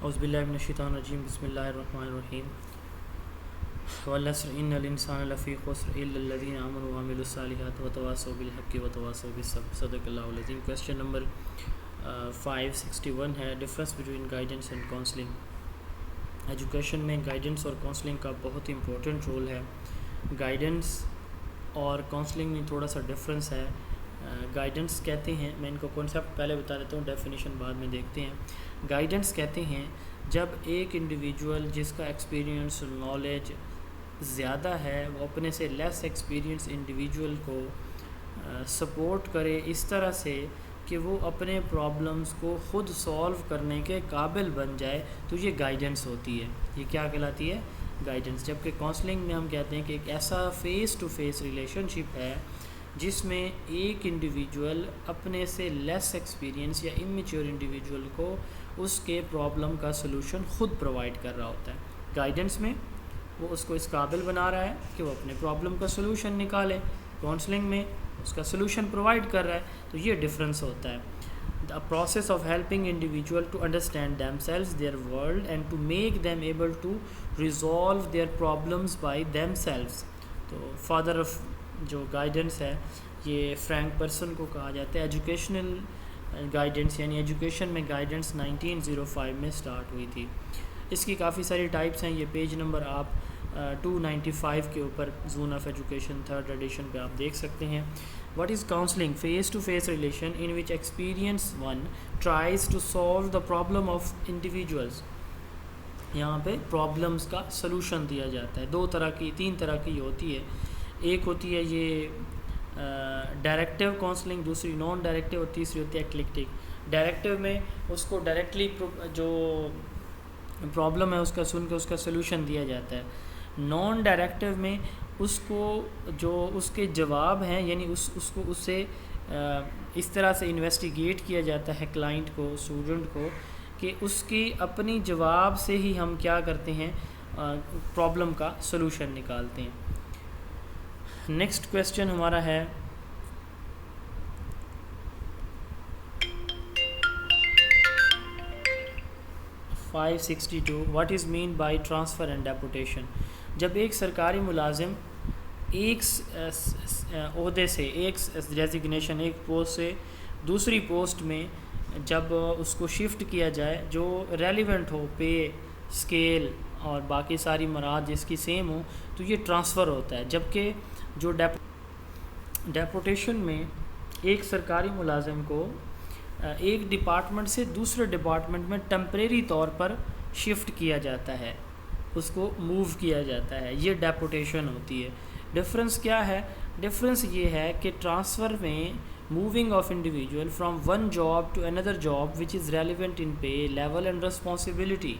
اعوذ باللہ من الشیطان الرجیم بسم اللہ الرحمن الرحیم والعصر ان الانسان لفی خسر الا الذین آمنوا وعملوا الصالحات وتواصوا بالحق وتواصوا بالصبر صدق اللہ العظیم۔ کویسچن نمبر 561 ہے difference between guidance and counselling. Education میں گائیڈنس اور کاؤنسلنگ کا بہت امپورٹنٹ رول ہے۔ گائیڈنس اور کاؤنسلنگ میں تھوڑا سا ڈفرینس ہے۔ گائیڈنس کہتے ہیں، میں ان کو کانسیپٹ پہلے بتا دیتا ہوں، ڈیفینیشن بعد میں دیکھتے ہیں۔ گائیڈنس کہتے ہیں جب ایک انڈیویجول جس کا ایکسپیرینس نالج زیادہ ہے وہ اپنے سے لیس ایکسپیرینس انڈیویجول کو سپورٹ کرے اس طرح سے کہ وہ اپنے پرابلمس کو خود سولو کرنے کے قابل بن جائے، تو یہ گائیڈنس ہوتی ہے۔ یہ کیا کہلاتی ہے؟ گائیڈنس۔ جبکہ کاؤنسلنگ میں ہم کہتے ہیں کہ ایک ایسا فیس ٹو فیس ریلیشن شپ ہے جس میں ایک انڈیویجول اپنے سے لیس ایکسپیرینس یا امیچور انڈیویجول کو اس کے پرابلم کا سلوشن خود پرووائڈ کر رہا ہوتا ہے۔ گائیڈنس میں وہ اس کو اس قابل بنا رہا ہے کہ وہ اپنے پرابلم کا سلوشن نکالے، کاؤنسلنگ میں اس کا سلوشن پرووائڈ کر رہا ہے۔ تو یہ ڈفرینس ہوتا ہے۔ The process of helping individual to understand themselves, their world and to make them able to resolve their problems by themselves۔ تو فادر آف جو گائیڈنس ہے یہ فرینک پرسن کو کہا جاتا ہے۔ ایجوکیشنل گائیڈنس یعنی ایجوکیشن میں گائیڈنس 1905 میں سٹارٹ ہوئی تھی۔ اس کی کافی ساری ٹائپس ہیں۔ یہ پیج نمبر آپ 295 کے اوپر zone of education 3rd edition پہ آپ دیکھ سکتے ہیں۔ What is counselling? Face to face relation in which experience one tries to solve the problem of individuals. یہاں پہ پرابلمس کا سلوشن دیا جاتا ہے۔ تین طرح کی ہوتی ہے۔ ایک ہوتی ہے یہ ڈائریکٹیو کاؤنسلنگ، دوسری نان ڈائریکٹیو اور تیسری ہوتی ہے ایکلیکٹک۔ ڈائریکٹیو میں اس کو ڈائریکٹلی جو پرابلم ہے اس کا سن کے اس کا سلوشن دیا جاتا ہے۔ نان ڈائریکٹیو میں اس کو جو اس کے جواب ہیں یعنی اس کو اس سے اس طرح سے انویسٹیگیٹ کیا جاتا ہے کلائنٹ کو، اسٹوڈنٹ کو، کہ اس کی اپنی جواب سے ہی ہم کیا کرتے ہیں، پرابلم کا سلوشن نکالتے ہیں۔ نیکسٹ کویسچن ہمارا ہے what is mean by transfer and deputation? جب ایک سرکاری ملازم ایک عہدے سے، ایک ڈیزگنیشن، ایک پوسٹ سے دوسری پوسٹ میں جب اس کو شفٹ کیا جائے جو ریلیونٹ ہو، پے اسکیل اور باقی ساری مراد جس کی سیم ہو، تو یہ ٹرانسفر ہوتا ہے۔ جبکہ جو ڈیپوٹیشن میں ایک سرکاری ملازم کو ایک ڈپارٹمنٹ سے دوسرے ڈپارٹمنٹ میں ٹیمپریری طور پر شفٹ کیا جاتا ہے، اس کو موو کیا جاتا ہے، یہ ڈیپوٹیشن ہوتی ہے۔ ڈفرینس کیا ہے؟ ڈفرینس یہ ہے کہ ٹرانسفر میں moving of individual from one job to another job which is relevant in pay level and responsibility.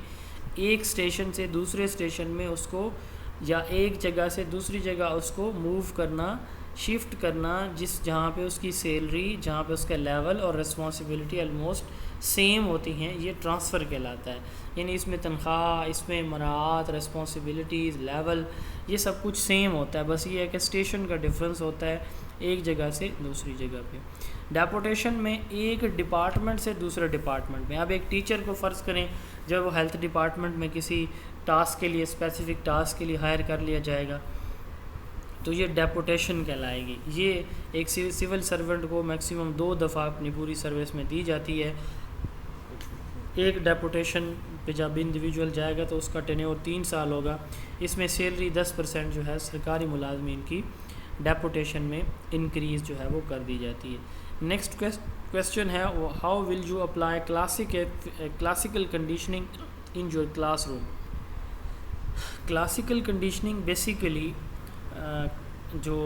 ایک اسٹیشن سے دوسرے اسٹیشن میں اس کو یا ایک جگہ سے دوسری جگہ اس کو موو کرنا، شفٹ کرنا، جہاں پہ اس کی سیلری، جہاں پہ اس کا لیول اور رسپانسبلٹی آلموسٹ سیم ہوتی ہیں، یہ ٹرانسفر کہلاتا ہے۔ یعنی اس میں تنخواہ، اس میں مراعات، رسپانسبلٹیز، لیول، یہ سب کچھ سیم ہوتا ہے، بس یہ ہے کہ اسٹیشن کا ڈفرینس ہوتا ہے ایک جگہ سے دوسری جگہ پہ۔ ڈیپوٹیشن میں ایک ڈپارٹمنٹ سے دوسرے ڈپارٹمنٹ میں، اب ایک ٹیچر کو فرض کریں جب وہ ہیلتھ ڈپارٹمنٹ میں کسی ٹاسک کے لیے، اسپیسیفک ٹاسک کے لیے ہائر کر لیا جائے گا تو یہ ڈیپوٹیشن کہلائے گی۔ یہ ایک سول سرونٹ کو میکسیمم 2 دفعہ اپنی پوری سروس میں دی جاتی ہے۔ ایک ڈیپوٹیشن پہ جب انڈیویجول جائے گا تو اس کا ٹینیور 3 سال ہوگا۔ اس میں سیلری 10% جو ہے سرکاری ملازمین کی ڈیپوٹیشن میں انکریز جو ہے وہ کر دی جاتی ہے۔ نیکسٹ کویسچن ہے how will you apply classical conditioning in your class room? Classical conditioning basically جو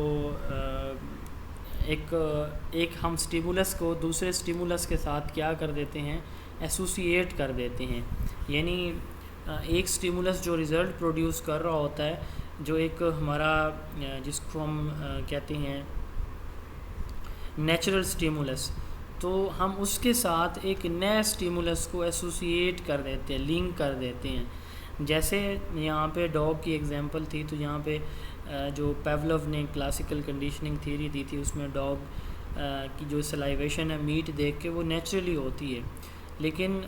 ایک ہم سٹیمولس کو دوسرے سٹیمولس کے ساتھ کیا کر دیتے ہیں، ایسوسیٹ کر دیتے ہیں۔ یعنی ایک سٹیمولس جو رزلٹ پروڈیوس کر رہا ہوتا ہے، جو ایک ہمارا جس کو ہم کہتے ہیں نیچرل سٹیمولس، تو ہم اس کے ساتھ ایک نئے سٹیمولس کو ایسوسیٹ کر دیتے ہیں، لنک کر دیتے ہیں۔ جیسے یہاں پہ ڈاگ کی ایگزامپل تھی، تو یہاں پہ جو پیولو نے کلاسیکل کنڈیشننگ تھیوری دی تھی، اس میں ڈاگ کی جو سلائیویشن ہے میٹ دیکھ کے وہ نیچرلی ہوتی ہے، لیکن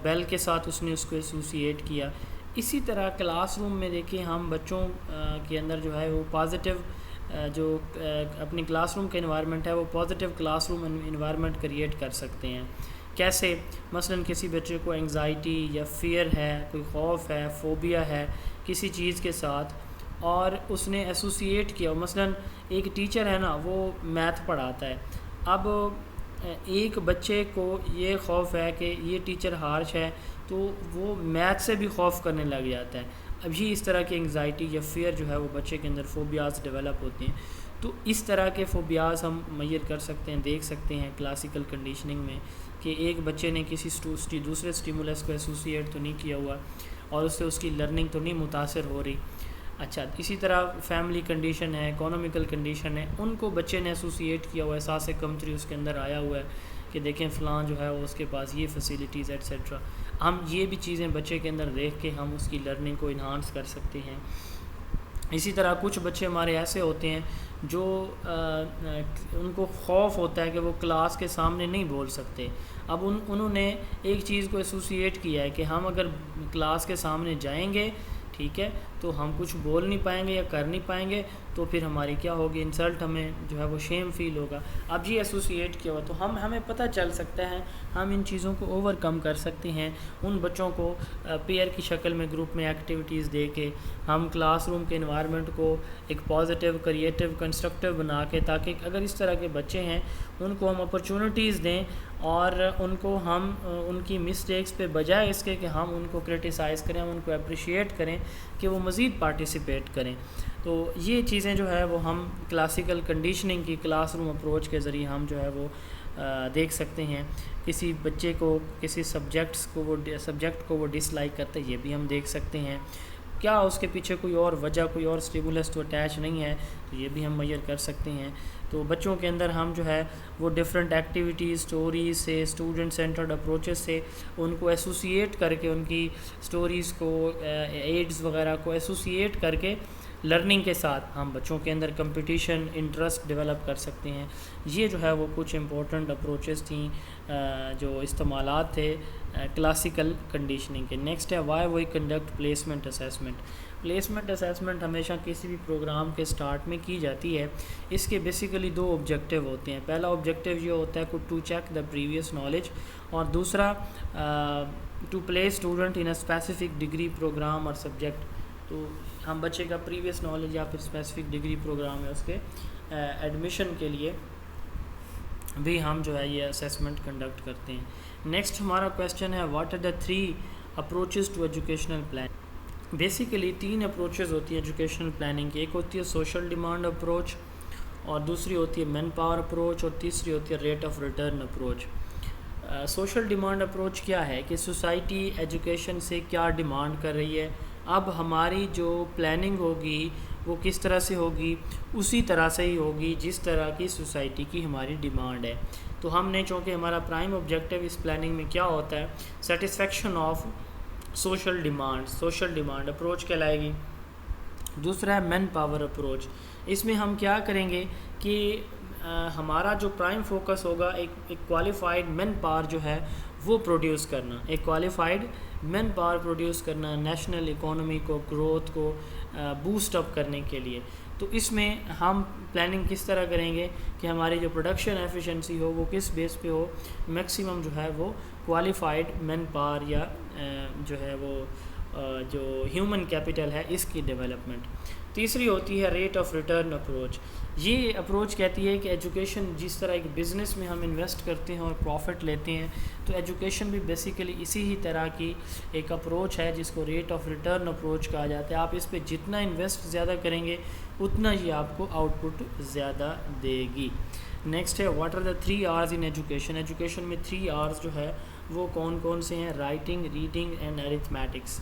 بیل کے ساتھ اس نے اس کو ایسوسیٹ کیا. اسی طرح کلاس روم میں دیکھیں ہم بچوں کے اندر جو ہے وہ پازیٹیو جو اپنی کلاس روم کا انوائرمنٹ ہے وہ positive class room environment create کر سکتے ہیں. کیسے؟ مثلا کسی بچے کو انگزائٹی یا فیئر ہے، کوئی خوف ہے، فوبیا ہے کسی چیز کے ساتھ، اور اس نے ایسوسیٹ کیا. مثلا ایک ٹیچر ہے نا، وہ میتھ پڑھاتا ہے. اب ایک بچے کو یہ خوف ہے کہ یہ ٹیچر ہارش ہے، تو وہ میتھ سے بھی خوف کرنے لگ جاتا ہے. اب یہ اس طرح کی انگزائٹی یا فیئر جو ہے وہ بچے کے اندر فوبیاز ڈیولپ ہوتے ہیں. تو اس طرح کے فوبیاز ہم میئر کر سکتے ہیں، دیکھ سکتے ہیں کلاسیکل کنڈیشننگ میں کہ ایک بچے نے کسی دوسرے اسٹیمولس کو ایسوسیٹ تو نہیں کیا ہوا اور اس سے اس کی لرننگ تو نہیں متاثر ہو رہی. اچھا، اسی طرح فیملی کنڈیشن ہے، اکانومیکل کنڈیشن ہے، ان کو بچے نے ایسوسیٹ کیا ہوا ہے، احساس کمتری اس کے اندر آیا ہوا ہے کہ دیکھیں فلاں جو ہے وہ اس کے پاس یہ فیسیلیٹیز ایٹسیٹرا. ہم یہ بھی چیزیں بچے کے اندر دیکھ کے ہم اس کی لرننگ کو انہانس کر سکتے ہیں. اسی طرح کچھ بچے ہمارے ایسے ہوتے ہیں جو ان کو خوف ہوتا ہے کہ وہ کلاس کے سامنے نہیں بول سکتے. اب انہوں نے ایک چیز کو ایسوسیٹ کیا ہے کہ ہم اگر کلاس کے سامنے جائیں گے، ٹھیک ہے، تو ہم کچھ بول نہیں پائیں گے یا کر نہیں پائیں گے، تو پھر ہماری کیا ہوگی، انسلٹ، ہمیں جو ہے وہ شیم فیل ہوگا. اب یہ ایسوسیٹ کیا ہوا تو ہمیں پتہ چل سکتا ہے، ہم ان چیزوں کو اوور کم کر سکتے ہیں. ان بچوں کو پیئر کی شکل میں گروپ میں ایکٹیویٹیز دے کے ہم کلاس روم کے انوائرمنٹ کو ایک پازیٹیو، کریٹیو، کنسٹرکٹیو بنا کے، تاکہ اگر اس طرح کے بچے ہیں ان کو ہم اپرچونٹیز دیں اور ان کو ہم ان کی مسٹیکس پہ بجائے اس کے کہ ہم ان کو کرٹیسائز کریں، ہم ان کو اپریشیٹ کریں کہ وہ مزید پارٹیسپیٹ کریں. تو یہ چیزیں جو ہے وہ ہم کلاسیکل کنڈیشننگ کی کلاس روم اپروچ کے ذریعے ہم جو ہے وہ دیکھ سکتے ہیں. کسی بچے کو کسی سبجیکٹ کو وہ ڈس لائک کرتا ہے، یہ بھی ہم دیکھ سکتے ہیں. کیا اس کے پیچھے کوئی اور وجہ، کوئی اور اسٹیمولس تو اٹیچ نہیں ہے، تو یہ بھی ہم میئر کر سکتے ہیں. تو بچوں کے اندر ہم جو ہے وہ ڈفرینٹ ایکٹیویٹیز، سٹوریز سے، اسٹوڈنٹ سینٹرڈ اپروچز سے ان کو ایسوسیٹ کر کے، ان کی سٹوریز کو، ایڈز وغیرہ کو ایسوسیٹ کر کے لرننگ کے ساتھ ہم بچوں کے اندر کمپٹیشن، انٹرسٹ ڈیولپ کر سکتے ہیں. یہ جو ہے وہ کچھ امپورٹنٹ اپروچز تھیں جو استعمالات تھے کلاسیکل کنڈیشننگ کے. نیکسٹ ہے why we conduct placement assessment. Placement assessment ہمیشہ کسی بھی پروگرام کے سٹارٹ میں کی جاتی ہے. اس کے بیسیکلی دو آبجیکٹیو ہوتے ہیں. پہلا آبجیکٹیو یہ ہوتا ہے to check the previous knowledge, اور دوسرا to place student in a specific degree program اور سبجیکٹ. تو ہم بچے کا پریویس نالج یا پھر اسپیسیفک ڈگری پروگرام ہے اس کے ایڈمیشن کے لیے بھی ہم جو ہے یہ اسیسمنٹ کنڈکٹ کرتے ہیں. نیکسٹ ہمارا کویسچن ہے what are the 3 approaches to educational plan. Basically 3 approaches ہوتی ہیں ایجوکیشنل پلاننگ کی. ایک ہوتی ہے سوشل ڈیمانڈ اپروچ، اور دوسری ہوتی ہے مین پاور اپروچ، اور تیسری ہوتی ہے rate of return approach. Social demand approach کیا ہے کہ سوسائٹی ایجوکیشن سے کیا ڈیمانڈ کر رہی ہے. اب ہماری جو پلاننگ ہوگی وہ کس طرح سے ہوگی، اسی طرح سے ہی ہوگی جس طرح کی سوسائٹی کی ہماری ڈیمانڈ ہے. تو ہم نے چونکہ ہمارا پرائم آبجیکٹیو اس پلاننگ میں کیا ہوتا ہے، satisfaction of social demand approach کہلائے گی. دوسرا ہے مین پاور اپروچ. اس میں ہم کیا کریں گے کہ ہمارا جو پرائم فوکس ہوگا ایک کوالیفائڈ مین پاور جو ہے وہ پروڈیوس کرنا، ایک کوالیفائڈ مین پاور پروڈیوس کرنا نیشنل اکانومی کو، گروتھ کو بوسٹ اپ کرنے کے لیے. تو اس میں ہم پلاننگ کس طرح کریں گے کہ ہماری جو پروڈکشن ایفیشنسی ہو وہ کس بیس پہ ہو، میکسیمم جو ہے وہ کوالیفائڈ مین پاور یا جو ہے وہ جو ہیومن کیپٹل ہے اس کی ڈیولپمنٹ. تیسری ہوتی ہے ریٹ آف ریٹرن اپروچ. یہ اپروچ کہتی ہے کہ ایجوکیشن جس طرح ایک بزنس میں ہم انویسٹ کرتے ہیں اور پروفٹ لیتے ہیں، تو ایجوکیشن بھی بیسیکلی اسی ہی طرح کی ایک اپروچ ہے جس کو ریٹ آف ریٹرن اپروچ کہا جاتا ہے. آپ اس پہ جتنا انویسٹ زیادہ کریں گے اتنا ہی آپ کو آؤٹ پٹ زیادہ دے گی. نیکسٹ ہے what are the 3 R's in education. Education میں 3 R's جو ہے وہ کون کون سے ہیں؟ Writing, reading and arithmetics.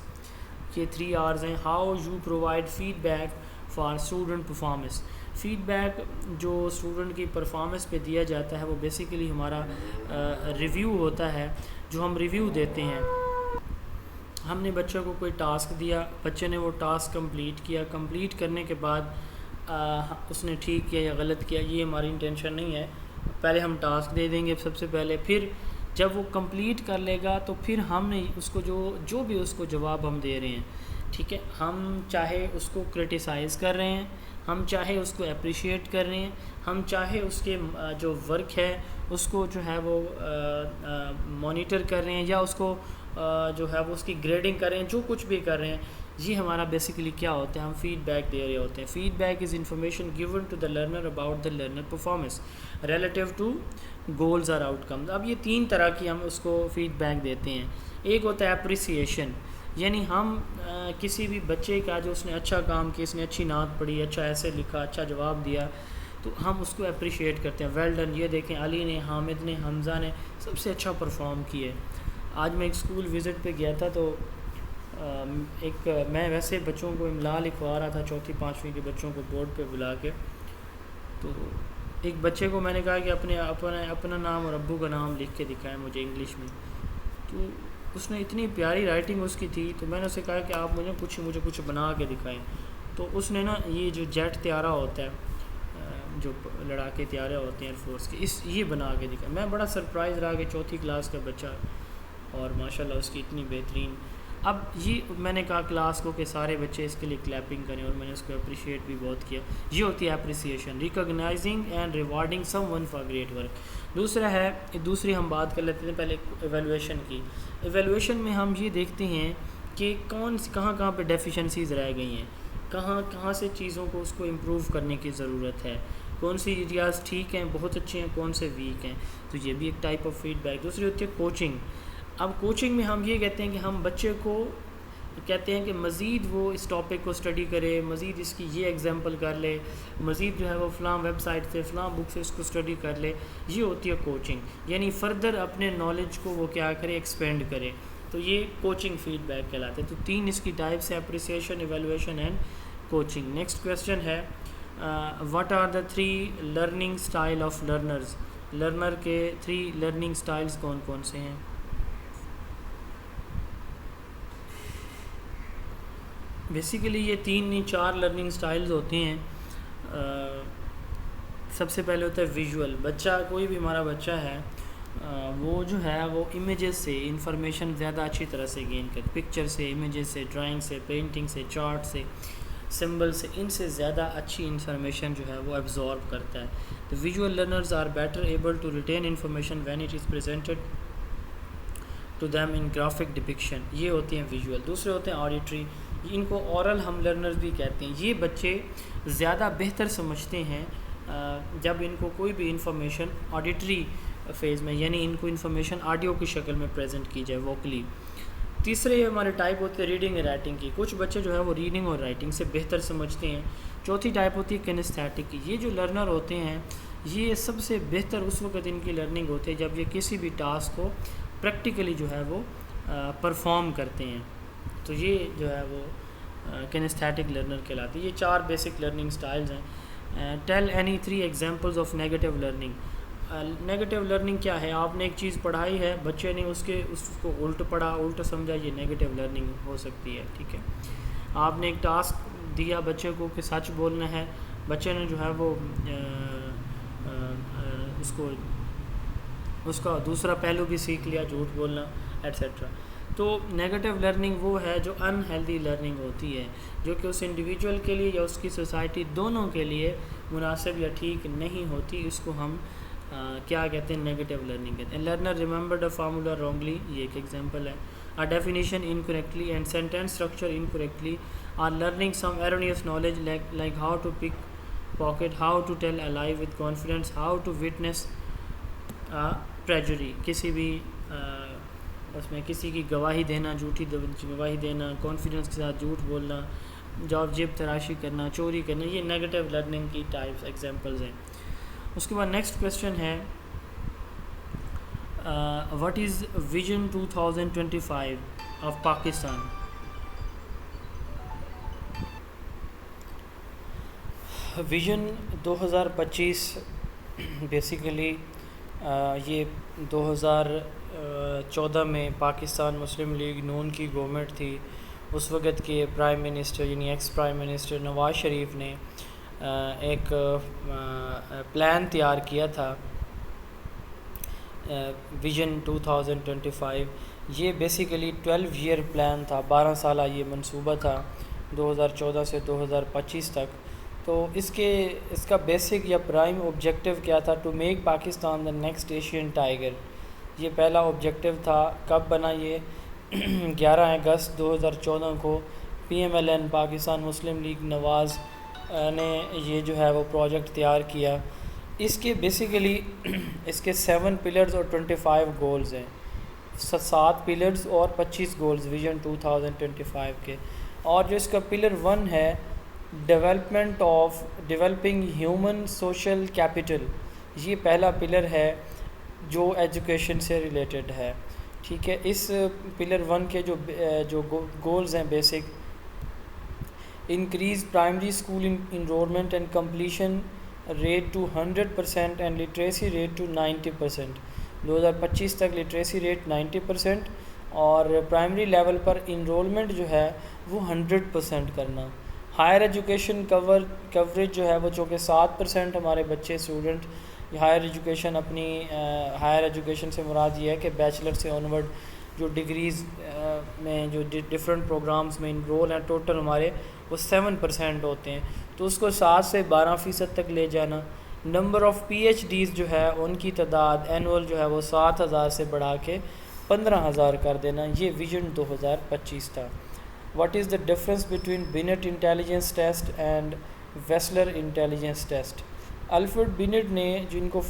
یہ 3 R's ہیں. How you provide feedback for student performance. Feedback جو اسٹوڈنٹ کی پرفارمنس پہ دیا جاتا ہے وہ بیسیکلی ہمارا ریویو ہوتا ہے، جو ہم ریویو دیتے ہیں. ہم نے بچوں کو کوئی ٹاسک دیا، بچے نے وہ ٹاسک کمپلیٹ کیا، کمپلیٹ کرنے کے بعد اس نے ٹھیک کیا یا غلط کیا، یہ ہماری انٹینشن نہیں ہے. پہلے ہم ٹاسک دے دیں گے سب سے پہلے، پھر جب وہ کمپلیٹ کر لے گا تو پھر ہم نے اس کو جو بھی اس کو جواب ہم دے رہے ہیں، ٹھیک ہے، ہم چاہے اس کو کرٹیسائز کر رہے ہیں، ہم چاہے اس کو اپریشیٹ کر رہے ہیں، ہم چاہے اس کے جو ورک ہے اس کو جو ہے وہ مانیٹر کر رہے ہیں، یا اس کو جو ہے وہ اس کی گریڈنگ کر رہے ہیں، جو کچھ بھی کر رہے ہیں، یہ ہمارا بیسیکلی کیا ہوتا ہے، ہم فیڈ بیک دے رہے ہوتے ہیں. Feedback is information given to the learner about the learner performance relative to goals اور آؤٹ کمز. اب یہ 3 طرح کی ہم اس کو فیڈ بیک دیتے ہیں. ایک ہوتا ہے اپریسیشن، یعنی ہم کسی بھی بچے کا جو اس نے اچھا کام کیا، اس نے اچھی نعت پڑھی، اچھا ایسے لکھا، اچھا جواب دیا، تو ہم اس کو اپریشیٹ کرتے ہیں. ویل ڈن، یہ دیکھیں علی نے، حامد نے، حمزہ نے سب سے اچھا پرفارم کیا ہے. آج میں ایک اسکول وزٹ پہ گیا تھا، تو میں ویسے بچوں کو املا لکھوا رہا تھا، 4th 5ویں کے بچوں کو بورڈ پہ بلا کے. تو ایک بچے کو میں نے کہا کہ اپنا نام اور ابو کا نام لکھ کے دکھائیں مجھے انگلش میں. تو اس نے اتنی پیاری رائٹنگ اس کی تھی، تو میں نے اسے کہا کہ آپ مجھے کچھ بنا کے دکھائیں. تو اس نے نا یہ جو جیٹ طیارہ ہوتا ہے، جو لڑاکے طیارے ہوتے ہیں ایئر فورس کے، یہ بنا کے دکھایا. میں بڑا سرپرائز رہا کہ 4تھی کلاس کا بچہ، اور ماشاءاللہ اس کی اتنی بہترین. اب یہ میں نے کہا کلاس کو کہ سارے بچے اس کے لیے کلیپنگ کریں، اور میں نے اس کو اپریشیٹ بھی بہت کیا. یہ ہوتی ہے appreciation, recognizing and rewarding someone for great work. دوسری ہم بات کر لیتے ہیں پہلے ایویلویشن کی. ایویلویشن میں ہم یہ دیکھتے ہیں کہ کہاں پہ ڈیفیشنسیز رہ گئی ہیں، کہاں سے چیزوں کو اس کو امپروو کرنے کی ضرورت ہے، کون سی ایریاز ٹھیک ہیں، بہت اچھے ہیں، کون سے ویک ہیں. تو یہ بھی ایک ٹائپ آف فیڈ بیک. دوسری ہوتی ہے کوچنگ. اب کوچنگ میں ہم یہ کہتے ہیں کہ ہم بچے کو کہتے ہیں کہ مزید وہ اس ٹاپک کو اسٹڈی کرے، مزید اس کی یہ ایگزامپل کر لے، مزید جو ہے وہ فلاں ویب سائٹ سے، فلاں بک سے اس کو اسٹڈی کر لے. یہ ہوتی ہے کوچنگ، یعنی فردر اپنے نالج کو وہ کیا کرے، ایکسپینڈ کرے. تو یہ کوچنگ فیڈ بیک کہلاتے ہیں. تو 3 اس کی ٹائپس ہیں، appreciation, evaluation and coaching. Next question ہے what are the 3 learning style of learners. Learner کے 3 لرننگ اسٹائلز کون کون سے ہیں؟ بیسیکلی یہ 3 نہیں 4 لرننگ سٹائلز ہوتے ہیں. سب سے پہلے ہوتا ہے ویژول. بچہ کوئی بھی ہمارا بچہ ہے وہ جو ہے وہ امیجز سے انفارمیشن زیادہ اچھی طرح سے گین کرے، پکچر سے، امیجز سے، ڈرائنگ سے، پینٹنگ سے، چارٹ سے، سمبل سے، ان سے زیادہ اچھی انفارمیشن جو ہے وہ ایبزارب کرتا ہے. تو visual learners are better able to retain information when it is presented to them in graphic depiction. یہ ہوتی ہیں ویژول. دوسرے ہوتے ہیں آڈیٹری. ان کو اورل ہم لرنرز بھی کہتے ہیں. یہ بچے زیادہ بہتر سمجھتے ہیں جب ان کو کوئی بھی انفارمیشن آڈیٹری فیز میں، یعنی ان کو انفارمیشن آڈیو کی شکل میں پریزنٹ کی جائے، ووکلی. تیسرے ہمارے ٹائپ ہوتے ہیں ریڈنگ اور رائٹنگ کی. کچھ بچے جو ہے وہ ریڈنگ اور رائٹنگ سے بہتر سمجھتے ہیں. چوتھی ٹائپ ہوتی ہے کینیستھیٹک کی. یہ جو لرنر ہوتے ہیں یہ سب سے بہتر اس وقت ان کی لرننگ ہوتی ہے جب یہ کسی بھی ٹاسک کو پریکٹیکلی جو ہے وہ پرفارم کرتے ہیں. تو یہ جو ہے وہ کینیستھیٹک لرنر کہلاتی ہے. یہ 4 بیسک لرننگ سٹائلز ہیں. Tell any 3 examples of negative learning. Negative learning کیا ہے؟ آپ نے ایک چیز پڑھائی ہے، بچے نے اس کو الٹ پڑھا، الٹ سمجھا، یہ نیگیٹو لرننگ ہو سکتی ہے. ٹھیک ہے. آپ نے ایک ٹاسک دیا بچے کو کہ سچ بولنا ہے، بچے نے جو ہے وہ اس کا دوسرا پہلو بھی سیکھ لیا، جھوٹ بولنا ایٹسیٹرا. تو نیگیٹو لرننگ وہ ہے جو ان ہیلدی لرننگ ہوتی ہے، جو کہ اس انڈیویجول کے لیے یا اس کی سوسائٹی دونوں کے لیے مناسب یا ٹھیک نہیں ہوتی. اس کو ہم کیا کہتے ہیں؟ نیگیٹو لرننگ کہتے ہیں. Learner remembered a formula wrongly. یہ ایک ایگزامپل ہے. A definition incorrectly and sentence structure incorrectly, are learning some erroneous knowledge like how to pick pocket, how to tell a lie with confidence, how to witness perjury. کسی بھی اس میں کسی کی گواہی دینا، جھوٹی گواہی دینا، کانفیڈنس کے ساتھ جھوٹ بولنا، جیب تراشی کرنا، چوری کرنا، یہ نیگیٹو لرننگ کی ٹائپس ایگزامپلز ہیں. اس کے بعد نیکسٹ کویسچن ہے what is vision 2025 of Pakistan. Vision 2025 basically یہ 2014 میں پاکستان مسلم لیگ نون کی گورنمنٹ تھی. اس وقت کے پرائم منسٹر یعنی ex prime minister Nawaz Sharif نے ایک پلان تیار کیا تھا ویژن 2025. یہ بیسیکلی 12 ایئر پلان تھا، 12 سالہ یہ منصوبہ تھا 2014 سے 2025 تک. تو اس کا بیسک یا پرائم آبجیکٹیو کیا تھا؟ To make Pakistan the next Asian tiger. یہ پہلا آبجیکٹیو تھا. کب بنا یہ؟ 11 اگست 2014 کو PMLN پاکستان مسلم لیگ نواز نے یہ جو ہے وہ پروجیکٹ تیار کیا. اس کے بیسیکلی اس کے 7 پلرز اور 25 گولز ہیں. 7 پلرز اور 25 گولز ویژن 2025 کے. اور جو اس کا پلر 1 ہے، ڈیولپنگ ہیومن سوشل کیپٹل، یہ پہلا پلر ہے جو ایجوکیشن سے ریلیٹڈ ہے. ٹھیک ہے. اس پلر 1 کے جو گولز ہیں basic: increase primary school enrolment and completion rate to 100% and literacy rate to 90%. 2025 تک لٹریسی ریٹ 90% اور پرائمری لیول پر انرولمنٹ جو ہے وہ 100% کرنا. ہائر ایجوکیشن کوریج جو ہے وہ چونکہ 7% ہمارے بچے student higher education higher education سے مراد یہ ہے کہ بیچلر سے آنورڈ جو ڈگریز میں جو ڈفرینٹ پروگرامز میں انرول ہیں ٹوٹل ہمارے وہ 7% ہوتے ہیں. تو اس کو 7 سے 12% تک لے جانا. نمبر آف PhDs جو ہے ان کی تعداد اینول جو ہے وہ 7,000 سے بڑھا کے 15,000 کر دینا. یہ ویژن 2025 تھا. What is the difference between Binet intelligence test and Wechsler intelligence test? Alfred Binet نے، جن کو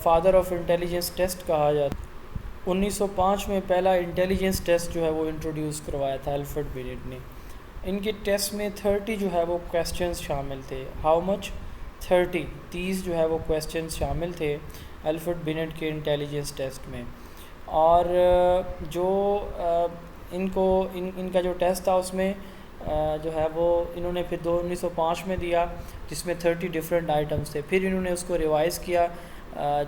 فادر آف انٹیلیجنس ٹیسٹ کہا جاتا ہے، 1905 میں پہلا انٹیلیجنس ٹیسٹ جو ہے وہ انٹروڈیوس کروایا تھا الفریڈ بینٹ نے. ان کے ٹیسٹ میں 30 جو ہے وہ کویسچنز شامل تھے. How much? 30 جو ہے وہ کویسچنز شامل تھے الفریڈ بینٹ کے انٹیلیجنس ٹیسٹ میں. اور جو ان کا جو ٹیسٹ تھا اس میں جو ہے وہ انہوں نے پھر 1905 میں دیا، جس میں 30 ڈفرینٹ آئٹمس تھے. پھر انہوں نے اس کو ریوائز کیا،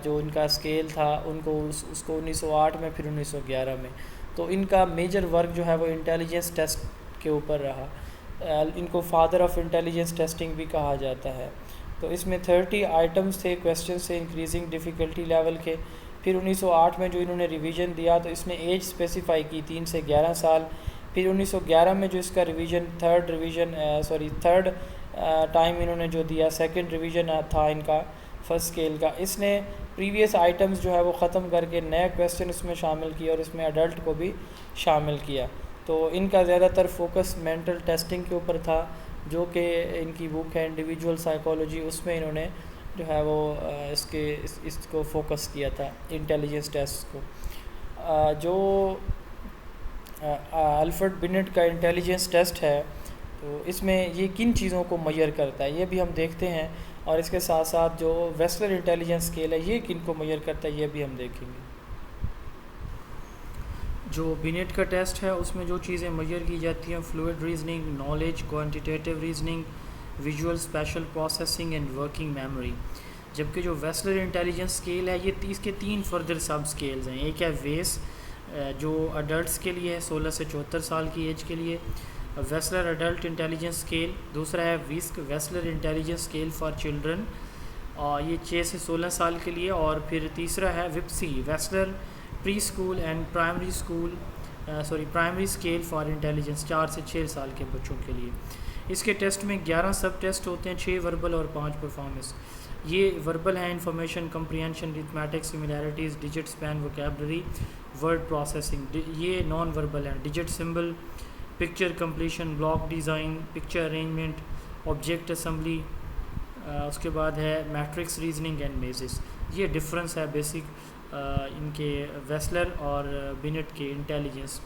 جو ان کا اسکیل تھا ان کو اس کو 1908 میں، پھر 1911 میں. تو ان کا میجر ورک جو ہے وہ انٹیلیجنس ٹیسٹ کے اوپر رہا. ان کو فادر آف انٹیلیجنس ٹیسٹنگ بھی کہا جاتا ہے. تو اس میں 30 آئٹمس تھے، کویسچنس تھے انکریزنگ ڈیفیکلٹی لیول کے. پھر 1908 میں جو انہوں نے ریویژن دیا تو اس نے ایج اسپیسیفائی کی 3 سے 11 سال. پھر 1911 میں جو اس کا تھرڈ ٹائم انہوں نے جو دیا، سیکنڈ ریویژن تھا ان کا فرسٹ اسکیل کا. اس نے پریویس آئٹمس جو ہے وہ ختم کر کے نئے کویسچن اس میں شامل کیا اور اس میں ایڈلٹ کو بھی شامل کیا. تو ان کا زیادہ تر فوکس مینٹل ٹیسٹنگ کے اوپر تھا، جو کہ ان کی بک ہے انڈیویجول سائیکالوجی، اس میں انہوں نے جو ہے وہ اس کو فوکس کیا تھا انٹیلیجنس ٹیسٹ کو. جو الفریڈ بینٹ کا انٹیلیجنس ٹیسٹ ہے تو اس میں یہ کن چیزوں کو میئر کرتا ہے یہ بھی ہم دیکھتے ہیں، اور اس کے ساتھ ساتھ جو ویسلر انٹیلیجنس اسکیل ہے یہ کن کو میئر کرتا ہے یہ بھی ہم دیکھیں گے. جو بینٹ کا ٹیسٹ ہے اس میں جو چیزیں میئر کی جاتی ہیں: fluid reasoning, knowledge, quantitative reasoning, visual special processing and working memory. جبکہ جو ویسلر انٹیلیجنس اسکیل ہے یہ اس کے 3 فردر سب اسکیلز ہیں. ایک ہے ویس جو اڈلٹس کے لیے ہے 16 سے 74 سال کی ایج کے لیے، ویسلر اڈلٹ انٹیلیجنس اسکیل. دوسرا ہے ویسک ویسلر انٹیلیجنس اسکیل فار چلڈرن، یہ 6 سے 16 سال کے لیے. اور پھر تیسرا ہے وپسی Wechsler pre school and primary scale for intelligence 4 سے 6 سال کے بچوں کے لیے. اس کے ٹیسٹ میں 11 سب ٹیسٹ ہوتے ہیں، 6 وربل اور 5 پرفارمنس. یہ وربل ہیں: information comprehension, arithmetic, similarities, digit span, vocabulary, word processing. یہ نان وربل ہیں: digit symbol, picture completion, block design, picture arrangement, object assembly. اس کے بعد ہے میٹرکس ریزننگ اینڈ میزز. یہ ڈفرینس ہے بیسک ان کے ویسلر اور بینٹ کے انٹیلیجنس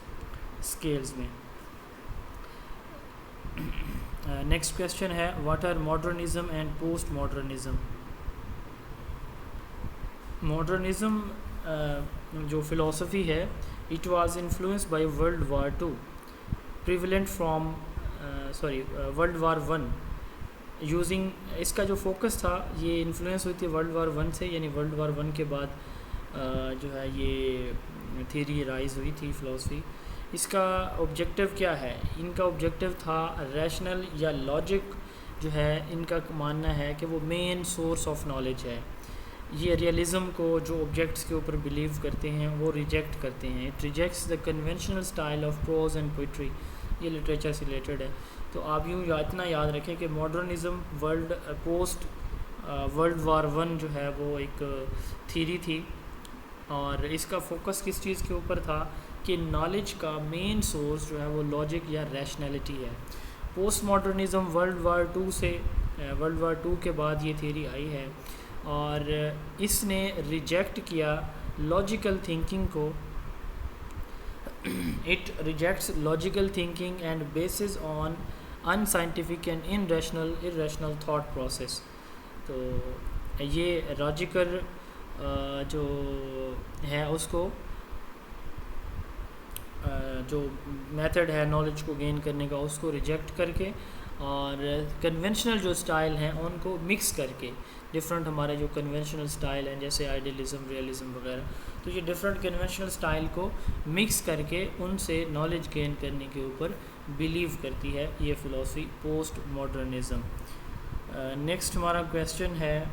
اسکیلز میں. نیکسٹ کویسچن ہے: what are modernism and post modernism? Modernism جو فلاسفی ہے، it was influence by world war one using. اس کا جو فوکس تھا یہ انفلوئنس ہوئی تھی ورلڈ وار 1 سے، یعنی ورلڈ وار 1 کے بعد جو ہے یہ تھیوری رائز ہوئی تھی فلاسفی. اس کا آبجیکٹیو کیا ہے؟ ان کا آبجیکٹیو تھا ریشنل یا لاجک جو ہے ان کا ماننا ہے کہ وہ مین سورس آف نالج ہے. یہ ریئلزم کو جو آبجیکٹس کے اوپر بلیو کرتے ہیں وہ ریجیکٹ کرتے ہیں. It rejects the conventional style of prose and poetry. یہ لٹریچر سے ریلیٹڈ ہے. تو آپ یوں اتنا یاد رکھیں کہ modernism post world war one جو ہے وہ ایک تھیری تھی, اور اس کا فوکس کس چیز کے اوپر تھا کہ نالج کا مین سورس جو ہے وہ لاجک یا ریشنلٹی ہے. Post modernism world war two کے بعد یہ تھیری آئی ہے, اور اس نے ریجیکٹ کیا لاجیکل تھنکنگ کو. It rejects logical thinking and bases on in scientific and irrational thought process. تو یہ لاجیکل جو ہے اس کو جو میتھڈ ہے نالج کو گین کرنے کا اس کو ریجیکٹ کر کے, اور کنونشنل جو اسٹائل ہیں ان کو مکس کر کے, ڈفرینٹ ہمارے جو کنونشنل اسٹائل ہیں جیسے آئیڈیلزم, ریئلزم وغیرہ, تو یہ ڈفرینٹ کنونشنل اسٹائل کو مکس کر کے ان سے نالج گین کرنے کے اوپر بلیو کرتی ہے یہ فلاسفی پوسٹ ماڈرنزم. نیکسٹ ہمارا کویسچن ہے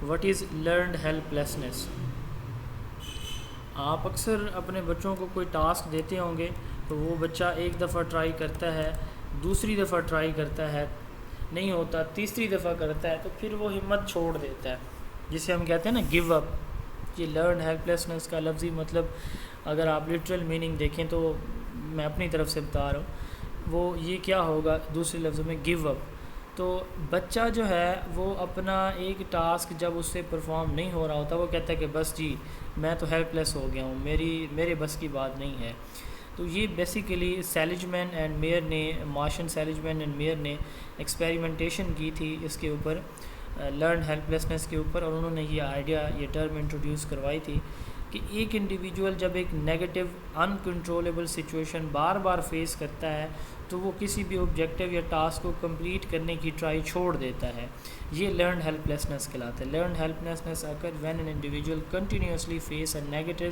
what is learned help lessons. آپ اکثر اپنے بچوں کو کوئی ٹاسک دیتے ہوں گے تو وہ بچہ ایک دفعہ ٹرائی کرتا ہے, دوسری دفعہ ٹرائی کرتا ہے, نہیں ہوتا, تیسری دفعہ کرتا ہے, تو پھر وہ ہمت چھوڑ دیتا ہے, جسے ہم کہتے ہیں نا گیو اپ. یہ لرن ہیلپ لیسنس کا لفظی مطلب اگر آپ لٹرل میننگ دیکھیں تو میں اپنی طرف سے بتا رہا ہوں, وہ یہ کیا ہوگا دوسرے لفظوں میں گیو اپ. تو بچہ جو ہے وہ اپنا ایک ٹاسک جب اس سے پرفارم نہیں ہو رہا ہوتا وہ کہتا ہے کہ بس جی میں تو ہیلپ لیس ہو گیا ہوں, میرے بس کی بات نہیں ہے. تو یہ بیسیکلی سیلیجمین اینڈ میئر نے, مارشن سیلیجمین اینڈ میئر نے ایکسپیریمنٹیشن کی تھی اس کے اوپر, لرن ہیلپ لیسنس کے اوپر, اور انہوں نے یہ آئیڈیا, یہ ٹرم انٹروڈیوس کروائی تھی کہ ایک انڈیویجول جب ایک نیگیٹو انکنٹرولیبل سچویشن بار بار فیس کرتا ہے تو وہ کسی بھی آبجیکٹیو یا ٹاسک کو کمپلیٹ کرنے کی ٹرائی چھوڑ دیتا ہے. یہ لرن ہیلپ لیسنس کہلاتا ہے. Learn helplessness occur when an individual continuously face a negative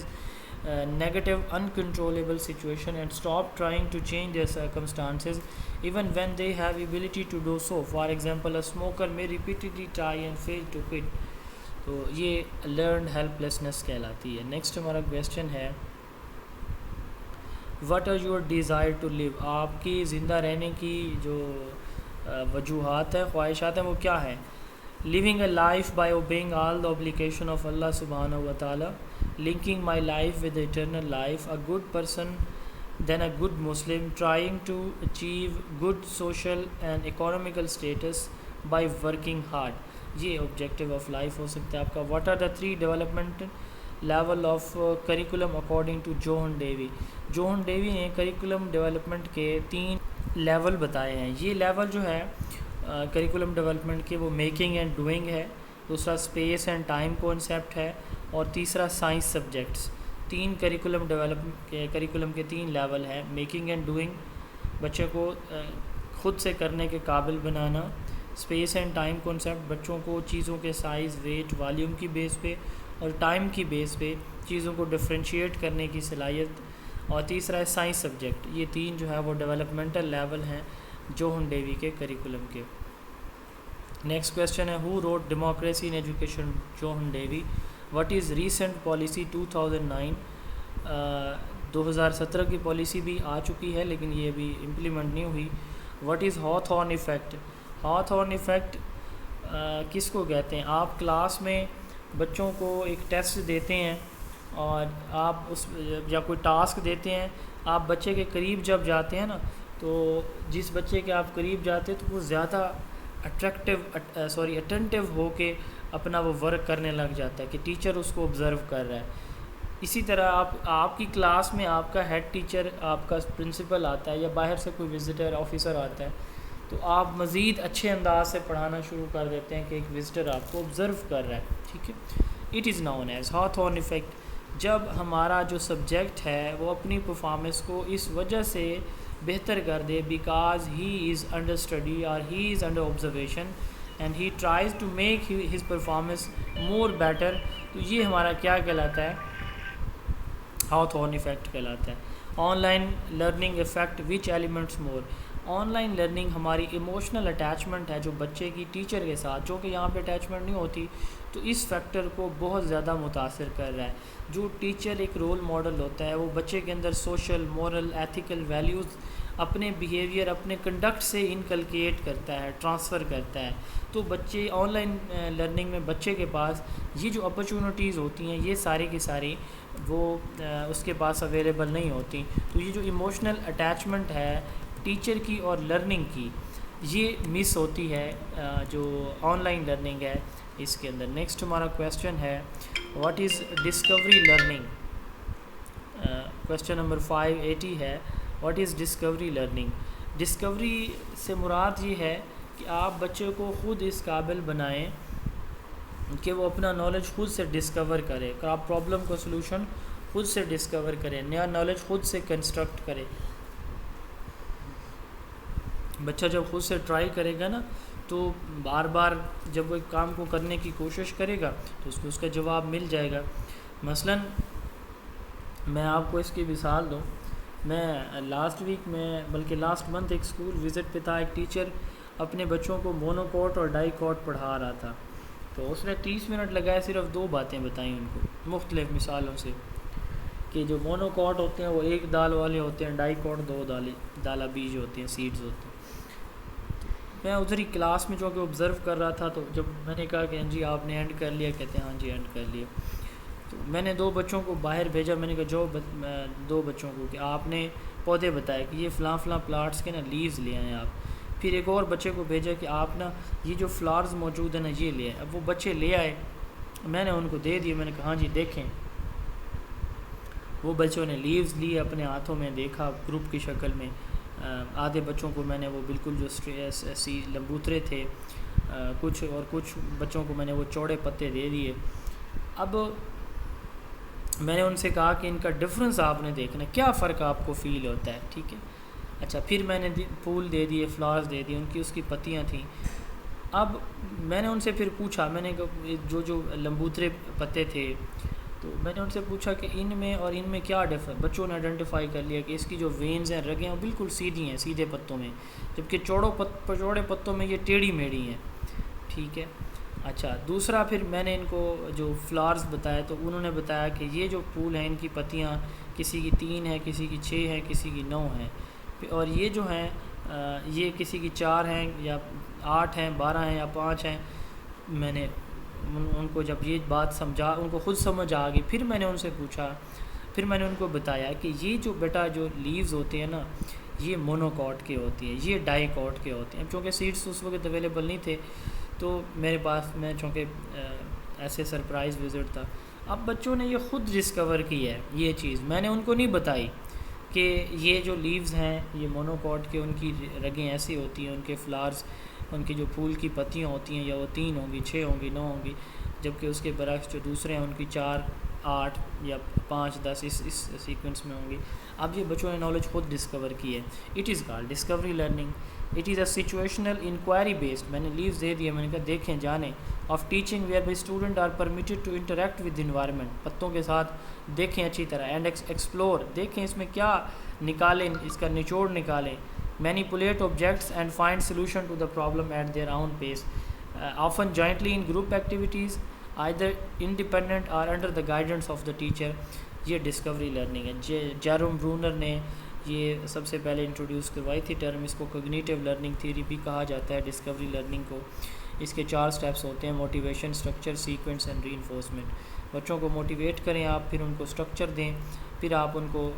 uncontrollable situation and stop trying to change their circumstances even when they have ability to do so. For example, a smoker may repeatedly try and fail to quit. تو یہ learned helplessness کہلاتی ہے. Next ہمارا question ہے what are your desire to live. آپ کی زندہ رہنے کی جو وجوہات ہیں, خواہشات ہیں, وہ کیا ہیں؟ living a life by obeying all the obligation of Allah subhanahu wa ta'ala, linking my life with the eternal life, a good person then a good Muslim, trying to achieve good social and economical status by working hard. یہ objective of life ہو سکتا ہے آپ کا. what are the 3 development level of curriculum according to John Dewey. John Dewey نے curriculum development کے 3 level بتائے ہیں. یہ لیول جو ہے کریکولم ڈیولپمنٹ کے وہ میکنگ اینڈ ڈوئنگ ہے, دوسرا اسپیس اینڈ ٹائم کانسیپٹ ہے, اور تیسرا سائنس سبجیکٹس. 3 کریکولم کے 3 لیول ہیں. میکنگ اینڈ ڈوئنگ, بچے کو خود سے کرنے کے قابل بنانا. اسپیس اینڈ ٹائم کانسیپٹ, بچوں کو چیزوں کے سائز, ویٹ, والیوم کی بیس پہ اور ٹائم کی بیس پہ چیزوں کو ڈفرینشیٹ کرنے کی صلاحیت. اور تیسرا ہے سائنس سبجیکٹ. یہ 3 جو ہے وہ ڈیولپمنٹل لیول ہیں جوہن ڈیوی کے کریکولم کے. نیکسٹ کویسچن ہے who wrote democracy in education. John Dewey. What is recent policy 2009. 2017 کی پالیسی بھی آ چکی ہے لیکن یہ ابھی امپلیمنٹ نہیں ہوئی. What is Hawthorne effect. Hawthorne effect کس کو کہتے ہیں؟ آپ کلاس میں بچوں کو ایک ٹیسٹ دیتے ہیں اور آپ اس یا کوئی ٹاسک دیتے ہیں, آپ بچے کے قریب جب جاتے ہیں نا تو جس بچے کے آپ قریب جاتے ہیں تو وہ زیادہ اٹینٹیو ہو کے اپنا وہ ورک کرنے لگ جاتا ہے کہ ٹیچر اس کو آبزرو کر رہا ہے. اسی طرح آپ کی کلاس میں آپ کا ہیڈ ٹیچر, آپ کا پرنسپل آتا ہے یا باہر سے کوئی وزٹر آفیسر آتا ہے تو آپ مزید اچھے انداز سے پڑھانا شروع کر دیتے ہیں کہ ایک وزٹر آپ کو آبزرو کر رہا ہے. ٹھیک ہے, it is known as Hawthorne effect. جب ہمارا جو سبجیکٹ ہے وہ اپنی پرفارمنس کو اس وجہ سے بہتر کر دے because he is under study اور he is under observation and he tries to make his performance more better, تو یہ ہمارا کیا کہلاتا ہے؟ ہاتھورن ایفیکٹ کہلاتا ہے. Online learning affect which elements more. Online learning ہماری ایموشنل اٹیچمنٹ ہے جو بچے کی ٹیچر کے ساتھ، جو کہ یہاں پہ اٹیچمنٹ نہیں ہوتی، تو اس فیکٹر کو بہت زیادہ متاثر کر رہا ہے. جو ٹیچر ایک رول ماڈل ہوتا ہے، وہ بچے کے اندر سوشل، مورل، ایتھیکل ویلیوز اپنے بیہیویئر، اپنے کنڈکٹ سے انکلکیٹ کرتا ہے، ٹرانسفر کرتا ہے. تو بچے آن لائن لرننگ میں بچے کے پاس یہ جو اپرچونٹیز ہوتی ہیں، یہ ساری کی ساری وہ اس کے پاس اویلیبل نہیں ہوتی. تو یہ جو ایموشنل اٹیچمنٹ ہے ٹیچر کی اور لرننگ کی، یہ مس ہوتی ہے جو آن لائن لرننگ ہے اس کے اندر. نیکسٹ ہمارا کویسچن ہے what is Discovery learning. Question number 580 ہے what is Discovery learning. Discovery سے مراد یہ ہے کہ آپ بچے کو خود اس قابل بنائیں کہ وہ اپنا نالج خود سے ڈسکور کرے، کہ آپ پرابلم کو سلوشن خود سے ڈسکور کریں، نیا نالج خود سے کنسٹرکٹ کرے. بچہ جب خود سے ٹرائی کرے گا نا، تو بار بار جب وہ ایک کام کو کرنے کی کوشش کرے گا تو اس کو اس کا جواب مل جائے گا. مثلا میں آپ کو اس کی مثال دوں، میں لاسٹ ویک میں بلکہ لاسٹ منتھ ایک اسکول وزٹ پہ تھا. ایک ٹیچر اپنے بچوں کو مونوکوٹ اور ڈائی کوٹ پڑھا رہا تھا، تو اس نے 30 منٹ لگائے صرف 2 باتیں بتائیں ان کو مختلف مثالوں سے، کہ جو مونوکوٹ ہوتے ہیں وہ 1 دال والے ہوتے ہیں، ڈائی کوٹ 2 دالہ بیج ہوتے ہیں، سیڈز ہوتے ہیں. میں ادھر ہی کلاس میں جو کہ آبزرو کر رہا تھا، تو جب میں نے کہا کہ ہاں جی آپ نے اینڈ کر لیا، کہتے ہیں ہاں جی اینڈ کر لیا. تو میں نے 2 بچوں کو باہر بھیجا. میں نے کہا جو 2 بچوں کو کہ آپ نے پودے بتائے کہ یہ فلاں فلاں پلاٹس کے نا لیوز لے آئیں آپ. پھر ایک اور بچے کو بھیجا کہ آپ نا یہ جو فلاورز موجود ہیں نا یہ لے آئیں. اب وہ بچے لے آئے، میں نے ان کو دے دیے. میں نے کہا ہاں جی دیکھیں. وہ بچوں نے لیوز لیے اپنے ہاتھوں میں، دیکھا گروپ کی شکل میں. آدھے بچوں کو میں نے وہ بالکل جو ایسی لمبوترے تھے، کچھ بچوں کو میں نے وہ چوڑے پتے دے دیے. اب میں نے ان سے کہا کہ ان کا ڈفرنس آپ نے دیکھنا ہے، کیا فرق آپ کو فیل ہوتا ہے، ٹھیک ہے. اچھا پھر میں نے پھول دے دیے، فلاورز دے دیے، اس کی پتیاں تھیں. اب میں نے ان سے پھر پوچھا، میں نے جو لمبوترے پتے تھے، تو میں نے ان سے پوچھا کہ ان میں اور ان میں کیا ڈفرنس. بچوں نے آئیڈینٹیفائی کر لیا کہ اس کی جو وینز ہیں، رگیں ہیں، بالکل سیدھی ہیں، سیدھے پتوں میں، جبکہ چوڑے پتوں میں یہ ٹیڑھی میڑھی ہیں، ٹھیک ہے. اچھا دوسرا پھر میں نے ان کو جو فلاورز بتایا، تو انہوں نے بتایا کہ یہ جو پھول ہیں ان کی پتیاں کسی کی 3 ہیں، کسی کی 6 ہیں، کسی کی 9 ہیں، اور یہ جو ہیں یہ کسی کی 4 ہیں یا 8 ہیں، 12 ہیں یا 5 ہیں. میں نے ان کو جب یہ بات سمجھا، ان کو خود سمجھ آ گئی. پھر میں نے ان سے پوچھا، پھر میں نے ان کو بتایا کہ یہ جو بیٹا جو لیوز ہوتے ہیں نا، یہ مونوکوٹ کے ہوتی ہیں، یہ ڈائی کوٹ کے ہوتے ہیں. چونکہ سیڈس اس وقت اویلیبل نہیں تھے تو میرے پاس، میں چونکہ ایسے سرپرائز وزٹ تھا. اب بچوں نے یہ خود ڈسکور کی ہے یہ چیز، میں نے ان کو نہیں بتائی کہ یہ جو لیوز ہیں یہ مونوکوٹ کے، ان کی رگیں ایسی ہوتی ہیں، ان کے فلاورز، ان کی جو پھول کی پتیاں ہوتی ہیں یا وہ 3 ہوں گی، 6 ہوں گی، 9 ہوں گی، جبکہ اس کے برعکس جو دوسرے ہیں ان کی 4، 8 یا 5، 10 اس سیکوینس میں ہوں گی. اب یہ بچوں نے نالج خود ڈسکور کی ہے. It is called discovery learning. It is a situational inquiry based. میں نے لیوز دے دیے، میں نے کہا دیکھیں جانیں، of teaching whereby student are permitted to interact with environment. پتوں کے ساتھ دیکھیں اچھی طرح، اینڈ ایکسپلور، دیکھیں اس میں کیا نکالیں، اس کا نچوڑ نکالیں. Manipulate objects and find solution to the problem at their own pace. Often jointly in group activities either independent or under the guidance of the teacher. یہ ڈسکوری لرننگ ہے. جیروم برونر نے یہ سب سے پہلے انٹروڈیوس کروائی تھی term. اس کو cognitive learning theory بھی کہا جاتا ہے ڈسکوری لرننگ کو. اس کے 4 سٹیپس ہوتے ہیں: motivation, structure, sequence and reinforcement. بچوں کو موٹیویٹ کریں آپ، پھر ان کو اسٹرکچر دیں، پھر آپ ان کو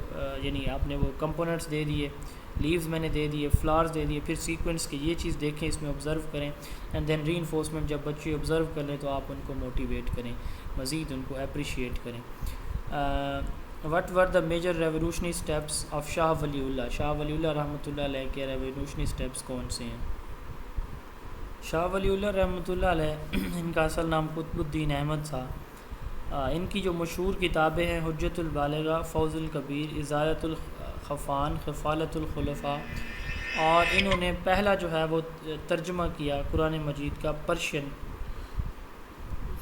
یعنی آپ نے وہ کمپوننٹس دے دیے، لیوز میں نے دے دیے، فلاورز دے دیے، پھر سیکوینس کی یہ چیز دیکھیں، اس میں آبزرو کریں، اینڈ دین ری انفورسمنٹ. جب بچے آبزرو کر لیں تو آپ ان کو موٹیویٹ کریں، مزید ان کو اپریشیٹ کریں. What were the major revolutionary steps of Shah Wali Allah. شاہ ولی اللہ رحمۃ اللہ علیہ کے ریولیوشنری اسٹیپس کون سے ہیں؟ شاہ ولی اللہ رحمۃ اللہ علیہ، ان کا اصل نام قطب الدین احمد تھا. ان کی جو مشہور کتابیں ہیں حجت البالغہ، فوز الکبیر، ازالۃ الخفان، خفالۃ الخلفاء، اور انہوں نے پہلا جو ہے وہ ترجمہ کیا قرآن مجید کا پرشین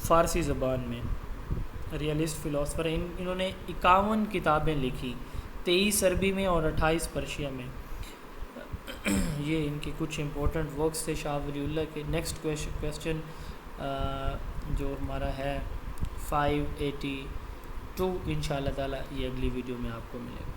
فارسی زبان میں. ریئلسٹ فلاسفر، انہوں نے 51 کتابیں لکھی 23 عربی میں اور 28 پرشیا میں۔ یہ ان کے کچھ امپورٹنٹ ورکس تھے شاہ ولی اللہ کے۔ نیکسٹ کویسچن جو ہمارا ہے 582 انشاءاللہ تعالی، یہ اگلی ویڈیو میں آپ کو ملے گا۔